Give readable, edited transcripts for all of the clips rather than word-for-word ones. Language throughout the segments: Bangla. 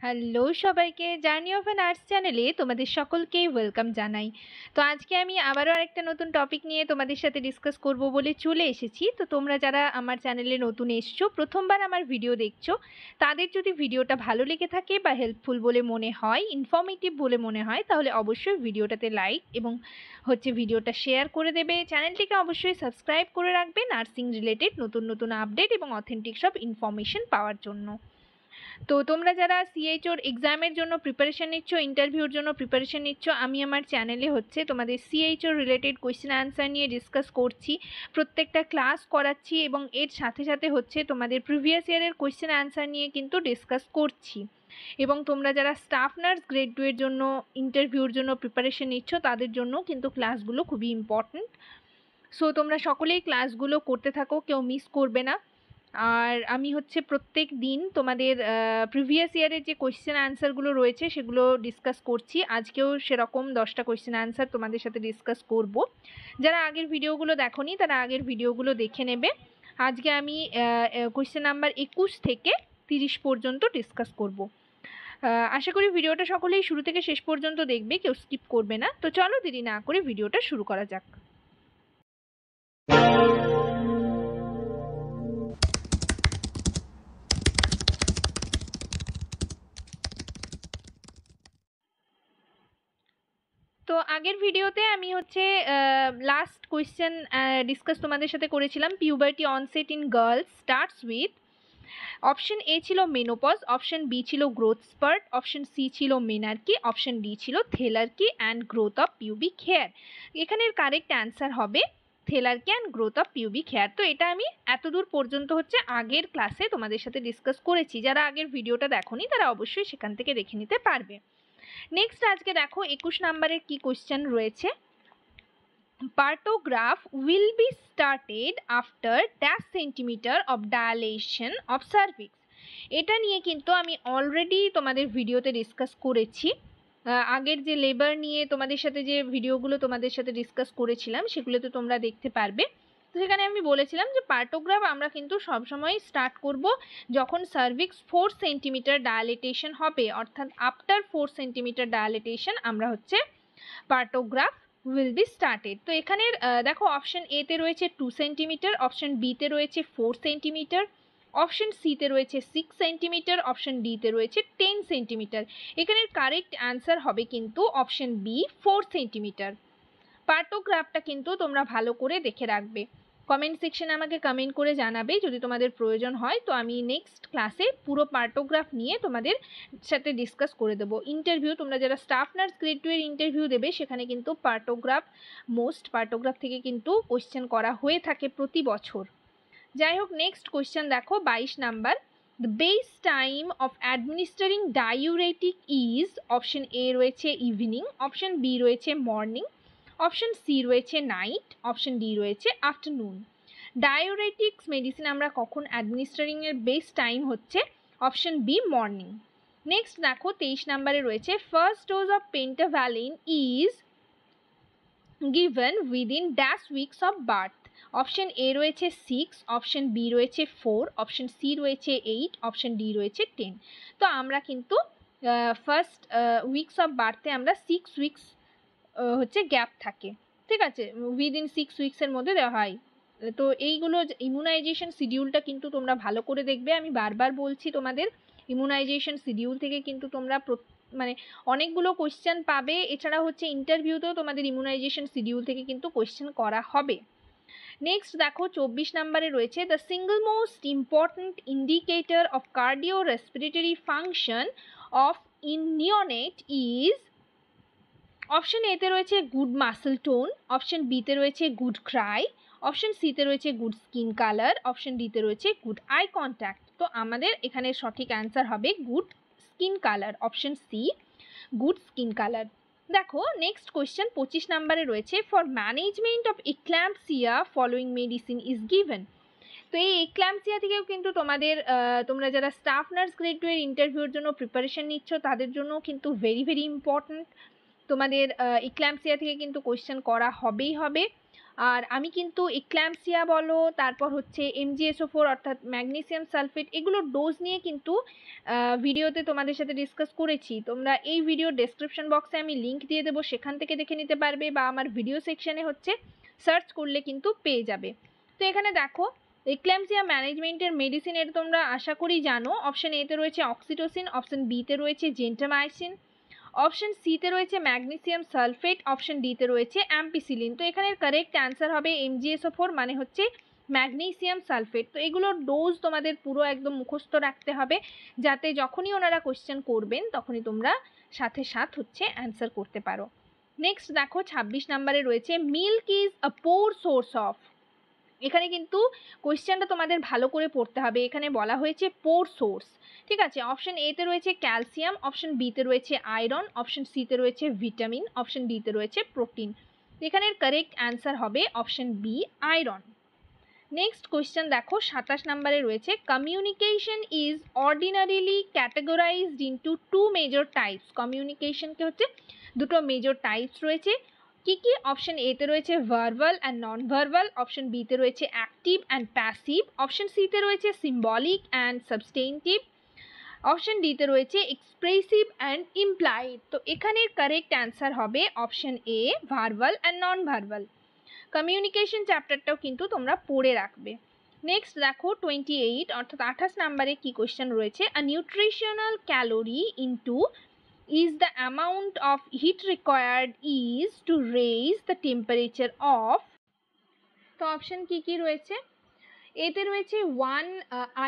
হ্যালো সবাইকে, জার্নি অফ এ নার্স চ্যানেলে তোমাদের সকলকেই ওয়েলকাম জানাই। তো আজকে আমি আবারও আরেকটা নতুন টপিক নিয়ে তোমাদের সাথে ডিসকাস করব বলে চলে এসেছি। তো তোমরা যারা আমার চ্যানেলে নতুন এসছো, প্রথমবার আমার ভিডিও দেখছো, তাদের যদি ভিডিওটা ভালো লেগে থাকে বা হেল্পফুল বলে মনে হয়, ইনফর্মেটিভ বলে মনে হয়, তাহলে অবশ্যই ভিডিওটাতে লাইক এবং ভিডিওটা শেয়ার করে দেবে। চ্যানেলটিকে অবশ্যই সাবস্ক্রাইব করে রাখবে নার্সিং রিলেটেড নতুন নতুন আপডেট এবং অথেন্টিক সব ইনফরমেশন পাওয়ার জন্য। তো তোমরা যারা সিএইচওর এক্সামের জন্য প্রিপারেশন নিচ্ছ, ইন্টারভিউর জন্য প্রিপারেশন নিচ্ছ, আমি আমার চ্যানেলে তোমাদের সিএইচওর রিলেটেড কোয়েশ্চেন আনসার নিয়ে ডিসকাস করছি, প্রত্যেকটা ক্লাস করাচ্ছি এবং এর সাথে সাথে তোমাদের প্রিভিয়াস ইয়ারের কোয়েশ্চেন আনসার নিয়ে কিন্তু ডিসকাস করছি। এবং তোমরা যারা স্টাফ নার্স গ্রেড 2 এর জন্য ইন্টারভিউর জন্য প্রিপারেশন নিচ্ছ, তাদের জন্য কিন্তু ক্লাসগুলো খুবই ইম্পর্ট্যান্ট। সো তোমরা সকলেই ক্লাসগুলো করতে থাকো, কেউ মিস করবে না। আর আমি প্রত্যেক দিন তোমাদের প্রিভিয়াস ইয়ারের যে কোয়েশ্চেন আনসারগুলো রয়েছে সেগুলো ডিসকাস করছি। আজকেও সেরকম 10টা কোয়েশ্চেন আনসার তোমাদের সাথে ডিসকাস করব। যারা আগের ভিডিওগুলো দেখোনি তারা আগের ভিডিওগুলো দেখে নেবে। আজকে আমি কোয়েশ্চেন নাম্বার 21 থেকে 30 পর্যন্ত ডিসকাস করব। আশা করি ভিডিওটা সকলেই শুরু থেকে শেষ পর্যন্ত দেখবে, কেউ স্কিপ করবে না। তো চলো দেরি না করে ভিডিওটা শুরু করা যাক। তো আগের ভিডিওতে আমি লাস্ট কোয়েশ্চেন ডিসকাস তোমাদের সাথে করেছিলাম। Puberty onset in girls starts with, option A ছিল মেনোপজ, অপশন বি ছিল গ্রোথ স্পার্ট, অপশন সি ছিল মেনার্কি, অপশন ডি ছিল thelarche and growth of pubic hair. এখানের কারেক্ট অ্যান্সার হবে thelarche and growth of pubic hair. তো এটা আমি এতদূর পর্যন্ত আগের ক্লাসে তোমাদের সাথে ডিসকাস করেছি। যারা আগের ভিডিওটা দেখোনি তারা অবশ্যই সেখান থেকে দেখে নিতে পারবে। নেক্সট আজকে দেখো 21 নাম্বারের কি কোশ্চেন রয়েছে। Partograph will be started after dash centimeter of dilation of cervix. এটা নিয়ে কিন্তু আমি অলরেডি তোমাদের ভিডিওতে ডিসকাস করেছি। আগের যে লেবার নিয়ে তোমাদের সাথে যে ভিডিওগুলো তোমাদের সাথে ডিসকাস করেছিলাম সেগুলোতে তোমরা দেখতে পারবে। তো সেখানে আমি বলেছিলাম যে পার্টোগ্রাফ আমরা কিন্তু সবসময় স্টার্ট করব যখন সার্ভিক্স 4 সেন্টিমিটার ডায়ালিটেশন হবে, অর্থাৎ আফটার 4 সেন্টিমিটার ডায়ালিটেশন আমরা পার্টোগ্রাফ উইল বি স্টার্টেড। তো এখানের দেখো অপশন এ তে রয়েছে 2 সেন্টিমিটার, অপশন বি তে রয়েছে 4 সেন্টিমিটার, অপশন সি তে রয়েছে 6 সেন্টিমিটার, অপশন ডি তে রয়েছে 10 সেন্টিমিটার। এখানের কারেক্ট অ্যান্সার হবে কিন্তু অপশন বি 4 সেন্টিমিটার। পার্টোগ্রাফটা কিন্তু তোমরা ভালো করে দেখে রাখবে। কমেন্ট সেকশনে আমাকে কমেন্ট করে জানাবে যদি তোমাদের প্রয়োজন হয়। তো আমি নেক্সট ক্লাসে পুরো পার্টোগ্রাফ নিয়ে তোমাদের সাথে ডিসকাস করে দেবো। ইন্টারভিউ তোমরা যারা স্টাফ নার্স গ্রেড 2 এর ইন্টারভিউ দেবে সেখানে কিন্তু পার্টোগ্রাফ থেকে কিন্তু কোয়েশ্চেন করা হয়ে থাকে প্রতি বছর। যাই হোক, নেক্সট কোয়েশ্চেন দেখো 22 number. The best time of administering diuretic is, option A রয়েছে ইভিনিং, অপশন বি রয়েছে মর্নিং, অপশন সি রয়েছে নাইট, অপশন ডি রয়েছে আফটারনুন। ডায়োরেটিক্স মেডিসিন আমরা কখন অ্যাডমিনিস্টারিং এর বেস্ট টাইম হচ্ছে অপশন বি মর্নিং। নেক্সট দেখো 23 নাম্বারে রয়েছে first dose of pentavalent is given within dash weeks of birth. Option A রয়েছে 6, অপশন বি রয়েছে 4, অপশন সি রয়েছে 8, অপশন ডি রয়েছে 10। তো আমরা কিন্তু ফার্স্ট উইকস অফ বার্থে আমরা 6 উইকস গ্যাপ থাকে, ঠিক আছে, উইদিন 6 উইকসের মধ্যে দেওয়া হয়। তো এইগুলো ইমিউনাইজেশন শিডিউলটা কিন্তু তোমরা ভালো করে দেখবে। আমি বারবার বলছি তোমাদের ইমিউনাইজেশন শিডিউল থেকে কিন্তু তোমরা অনেকগুলো কোয়েশ্চেন পাবে। এছাড়া ইন্টারভিউতেও তোমাদের ইমিউনাইজেশন শিডিউল থেকে কিন্তু কোয়েশ্চেন করা হবে। নেক্সট দেখো 24 নাম্বারে রয়েছে the single most important indicator of cardio respiratory function of in neonate is, option A তে রয়েছে good muscle tone, option B তে রয়েছে গুড ক্রাই, অপশন সি তে রয়েছে good skin colour, option D তে রয়েছে গুড আই কন্ট্যাক্ট। তো আমাদের এখানে সঠিক অ্যান্সার হবে good skin colour, option C good skin colour. দেখো নেক্সট কোয়েশ্চেন 25 নাম্বারে রয়েছে for management of eclampsia following medicine is given. তো এই এক্ল্যাম্পসিয়া থেকেও কিন্তু তোমরা যারা স্টাফ নার্স গ্রেড 2 এর ইন্টারভিউর জন্য প্রিপারেশন নিচ্ছ তাদের জন্য কিন্তু ভেরি ভেরি ইম্পর্ট্যান্ট। তোমাদের এক্ল্যাম্পসিয়া থেকে কিন্তু কোয়েশ্চেন করা হবেই হবে। আর আমি কিন্তু এক্ল্যাম্পসিয়া বলো, তারপর হচ্ছে MgSO4 অর্থাৎ ম্যাগনেসিয়াম সালফেট, এগুলোর ডোজ নিয়ে কিন্তু ভিডিওতে তোমাদের সাথে ডিসকাস করেছি। তোমরা এই ভিডিও ডেসক্রিপশন বক্সে আমি লিঙ্ক দিয়ে দেবো, সেখান থেকে দেখে নিতে পারবে, বা আমার ভিডিও সেকশনে হচ্ছে সার্চ করলে কিন্তু পেয়ে যাবে। তো এখানে দেখো এক্ল্যাম্পসিয়া ম্যানেজমেন্টের মেডিসিন, এটা তোমরা আশা করি জানো। অপশন এতে রয়েছে অক্সিটোসিন, অপশন বিতে রয়েছে জেন্টামাইসিন, অপশন সিতে রয়েছে ম্যাগনেসিয়াম সালফেট, অপশন ডিতে রয়েছে অ্যাম্পিসিলিন। তো এখানের কারেক্ট অ্যান্সার হবে MgSO4, মানে হচ্ছে ম্যাগনেসিয়াম সালফেট। তো এগুলোর ডোজ তোমাদের পুরো একদম মুখস্থ রাখতে হবে, যাতে যখনই ওনারা কোশ্চেন করবেন তখনই তোমরা সাথে সাথ হচ্ছে অ্যান্সার করতে পারো। নেক্সট দেখো 26 নম্বরে রয়েছে milk is a poor source of. এখানে কিন্তু কোয়েশ্চেনটা তোমাদের ভালো করে পড়তে হবে। এখানে বলা হয়েছে পোর সোর্স, ঠিক আছে। অপশন এতে রয়েছে ক্যালসিয়াম, অপশন বিতে রয়েছে আয়রন, অপশন সিতে রয়েছে ভিটামিন, অপশন ডিতে রয়েছে প্রোটিন। এখানের কারেক্ট অ্যান্সার হবে option B iron. Next question দেখো 27 নম্বরে রয়েছে communication is ordinarily categorised into two major types. কমিউনিকেশনকে হচ্ছে দুটো মেজর টাইপস রয়েছে, কি কি? অপশন এতে রয়েছে verbal and non verbal, option বিতে রয়েছে অ্যাক্টিভ অ্যান্ড প্যাসিভ, অপশন সিতে রয়েছে সিম্বলিক অ্যান্ড সাবস্টেন্টিভ, অপশন ডিতে রয়েছে এক্সপ্রেসিভ অ্যান্ড ইমপ্লাইড। তো এখানের কারেক্ট অ্যান্সার হবে option A verbal and non verbal. Communication চ্যাপ্টারটাও কিন্তু তোমরা পড়ে রাখবে। নেক্সট দেখো 28 অর্থাৎ 28 নম্বরে কি কোয়েশ্চেন রয়েছে, a nutritional calorie into is the amount of heat required is to raise the temperature of। তো অপশন কি কি রয়েছে? এতে রয়েছে 1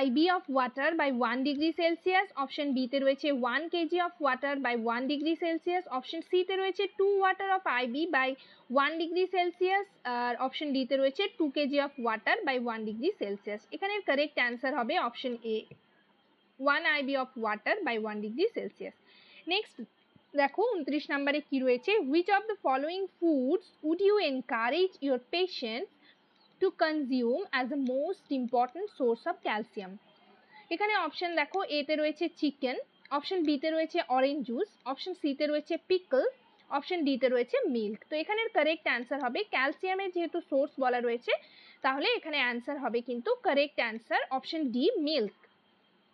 IB of water by 1 degree Celsius, option বিতে রয়েছে 1 kg of water by 1 degree Celsius, option সিতে রয়েছে 2 water of IB by 1 degree Celsius, আর অপশন ডিতে রয়েছে 2 kg of water by 1 degree Celsius। এখানের কারেক্ট অ্যান্সার হবে option A 1 IB of water by 1 degree Celsius। Next দেখো 29 নম্বরে কি রয়েছে, which of the following foods would you encourage your patients to consume as the most important source of calcium। এখানে অপশন দেখো এতে রয়েছে চিকেন, অপশন বিতে রয়েছে অরেঞ্জ জুস, অপশন সিতে রয়েছে পিকল, অপশন ডিতে রয়েছে মিল্ক। তো এখানের কারেক্ট অ্যান্সার হবে, ক্যালসিয়ামের যেহেতু সোর্স বলা রয়েছে তাহলে এখানে অ্যান্সার হবে কিন্তু correct answer option D milk.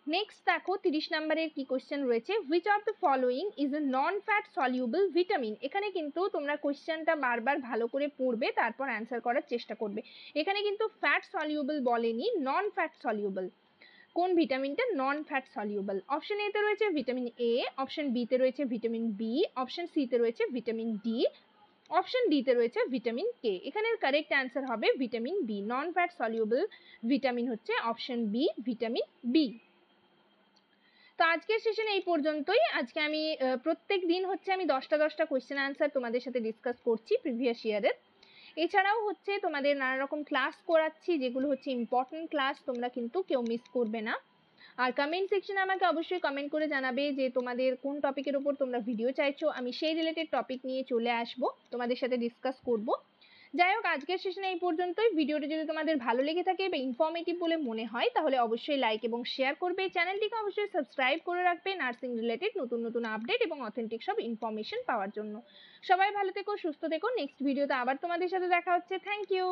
Next দেখো 30 নম্বরের কি কোশ্চেন রয়েছে, which of the following is a non fat soluble vitamin। এখানে কিন্তু তোমরা কোশ্চেনটা বারবার ভালো করে পড়বে, তারপর অ্যান্সার করার চেষ্টা করবে। এখানে কিন্তু ফ্যাট সলিউবল বলেনি, নন ফ্যাট সলিউবল। কোন ভিটামিনটা নন ফ্যাট সলিউবল? অপশন এতে রয়েছে ভিটামিন এ, অপশন বিতে রয়েছে ভিটামিন বি, অপশন সিতে রয়েছে ভিটামিন ডি, অপশন ডিতে রয়েছে ভিটামিন কে। এখানের কারেক্ট অ্যান্সার হবে ভিটামিন বি, নন ফ্যাট সলিউবল ভিটামিন হচ্ছে অপশন বি ভিটামিন বি। তো আজকের সেশন এই পর্যন্তই। আজকে আমি প্রত্যেক দিন হচ্ছে আমি 10টা কোয়েশ্চেন আনসার তোমাদের সাথে ডিসকাস করছি প্রিভিয়াস ইয়ারের। এছাড়াও হচ্ছে তোমাদের নানা রকম ক্লাস করাচ্ছি, যেগুলো হচ্ছে ইম্পর্টেন্ট ক্লাস, তোমরা কিন্তু কেউ মিস করবে না। আর কমেন্ট সেকশনে আমাকে অবশ্যই কমেন্ট করে জানাবে যে তোমাদের কোন টপিকের উপর তোমরা ভিডিও চাইছো, আমি সেই রিলেটেড টপিক নিয়ে চলে আসব, তোমাদের সাথে ডিসকাস করব। যাই হোক আজকের সেশনে এই পর্যন্তই। ভিডিওটি যদি তোমাদের ভালো লেগে থাকে বা ইনফরমেটিভ বলে মনে হয় তাহলে অবশ্যই লাইক এবং শেয়ার করবে, চ্যানেলটিকে অবশ্যই সাবস্ক্রাইব করে রাখবে নার্সিং রিলেটেড নতুন নতুন আপডেট এবং অথেন্টিক সব ইনফরমেশন পাওয়ার জন্য। সবাই ভালো থেকো, সুস্থ থেকো। নেক্সট ভিডিওতে আবার তোমাদের সাথে দেখা হচ্ছে। Thank you.